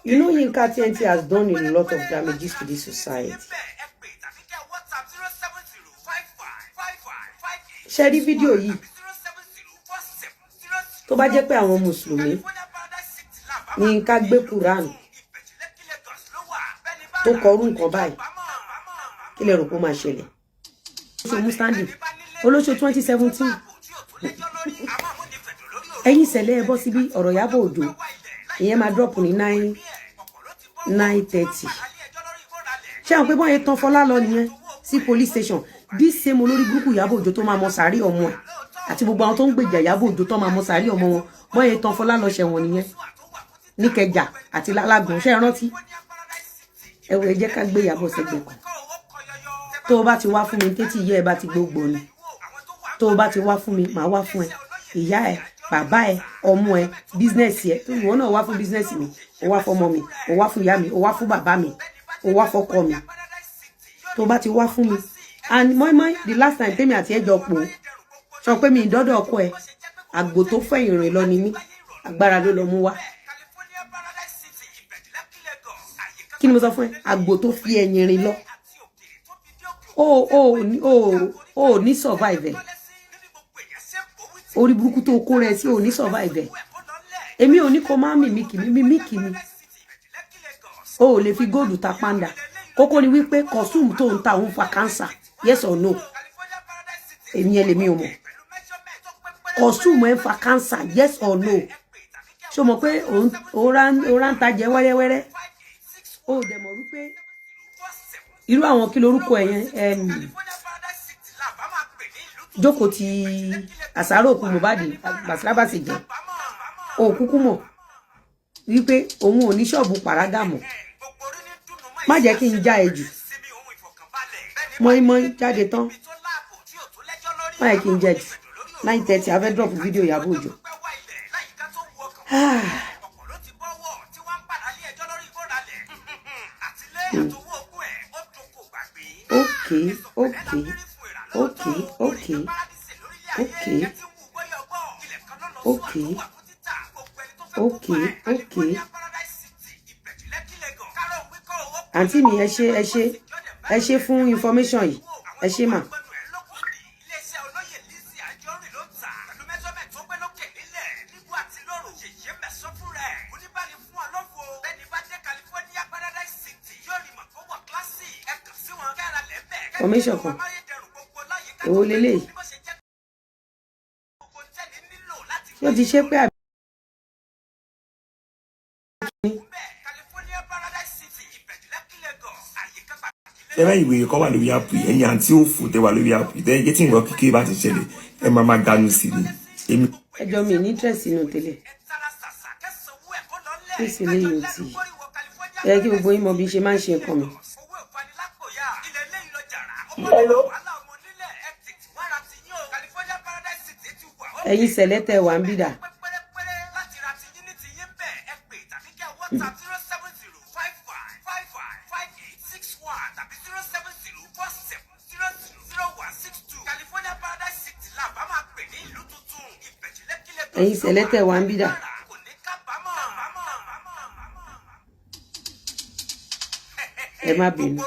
You know, Yinka TNT has done a lot of damages to this society. Share the video yìí. Tó bá jẹ́ pé àwọn Mùsùlùmí ní Yinka gbé Quran tó kọrú nǹkan báyìí. Kí lẹ rò pé ó máa ṣẹlẹ̀? So Mustandi olóṣù 2017. Ẹ̀yin ṣẹlẹ̀ ẹ bọ́ síbí ọ̀rọ̀ Ìyábọ̀ Òjó. Ìyẹn máa drop ní 9:30. Ṣé àwọn pé bọ́n yẹn tán Fọlá lọ nìyẹn sí police station. This same olórí burúkú Ìyábọ̀ Òjó tó máa mọ sàárì ọmọ ẹ̀ àti gbogbo àwọn tó ń gbèjà Ìyábọ̀ Òjó tó máa mọ sàárì ọmọ wọn. Bọ́n yẹn tán Fọlá lọ ṣẹ̀wọ̀n nìyẹn. Ní Kẹjà àti Lálágbọ̀n ṣé rántí. Ẹ wò ẹ jẹ́ ká gbé Ìyábọ̀ sẹ́gbẹ̀ẹ́ kan. Tó o bá ti wá fún mi tétí ìyá ẹ bá ti gbogbo ni. Tó o bá ti wá fún mi màá wá fún ẹ. Ìyá ẹ bàbá ẹ ọmọ ẹ business ẹ tó ìwọ náà wá fún business mi ó wá fọmọ mi ó wá fún ìyá mi ó wá fún bàbá mi ó wá fọkọ mi tó bá ti wá fún mi and moi the last time tèmi àti ẹjọ pò sọ pé mi ìdọdọ ọkọ ẹ àgbò tó fẹ́ ìrìn lọ ni mí agbára ló lọ mú wá kí ni mo sọ fún ẹ àgbò tó fi ẹ̀yìn rìn lọ o ní survive orí burúkú tó kó rẹ sí ò ní survive èmi ò ní kó má mì kìmí o lè fi góòlù ta panda kókó ni wípé costume tó ń ta òun fa cancer yes or no èmi ẹ lèmi ò mọ̀ costume ẹ fa cancer yes or no ṣó mọ̀ pé òun rán ta jẹ wẹ́rẹ́wẹ́rẹ́ o dẹ̀ mọ̀ wípé irú àwọn kí lorúkọ ẹ̀yẹn jókòó ti àsáró òkú Mohbad Bàsílábàsì jẹ òkúkú mọ̀ wípé òun ò ní ṣọ́ọ̀bù pàrágà mọ́ má jẹ́ kí n já ẹ jù mọ́ínmọ́ín jáde tán má jẹ́ kí n jẹ jù 9:30 a fẹ́ drop video Ìyábọ̀ Òjó Okay. Àǹtí mi ẹ ṣé fún information yìí ẹ ṣé mà. Information kan èwo lélẹ́yìí yóò ti ṣe pé àbí. Ẹ̀rọ ìwé kọ́ wà lórí àpò ẹ̀yìn àǹtí òfò tẹ wà lórí àpò ìtẹ́ ẹ̀jẹ̀ tí nǹkan kékeré bá ti ṣẹlẹ̀ ẹ máa ganu sí ni. Ẹjọ́ mi ní interest inú tẹ́lẹ̀ fèsì lẹ́yìn tí ẹ kí gbogbo yín mọ bí ṣe máa ń ṣe nǹkan mi. Ẹ̀yin sẹ̀lẹ́tẹ̀ wà ń bìdà. Ẹ̀yin sẹ̀lẹ́tẹ̀ wà ń bìdà. Ẹ má bínú.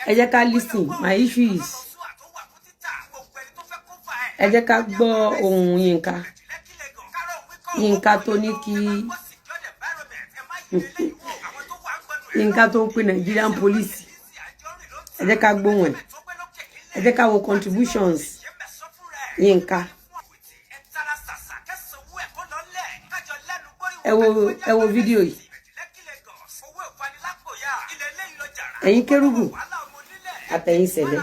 Ẹ jẹ́ ká listen, my issue is ẹ jẹ́ ká gbọ́ ohun Yínká tó ní kí Yínká tó ń pè Nigerian police ẹ jẹ́ ká gbóhùn ẹ jẹ́ ká wo contributions Yínká ẹ wo fídíò yìí ẹ̀yin Kérúbù àtẹ̀yin Sẹ̀lẹ̀.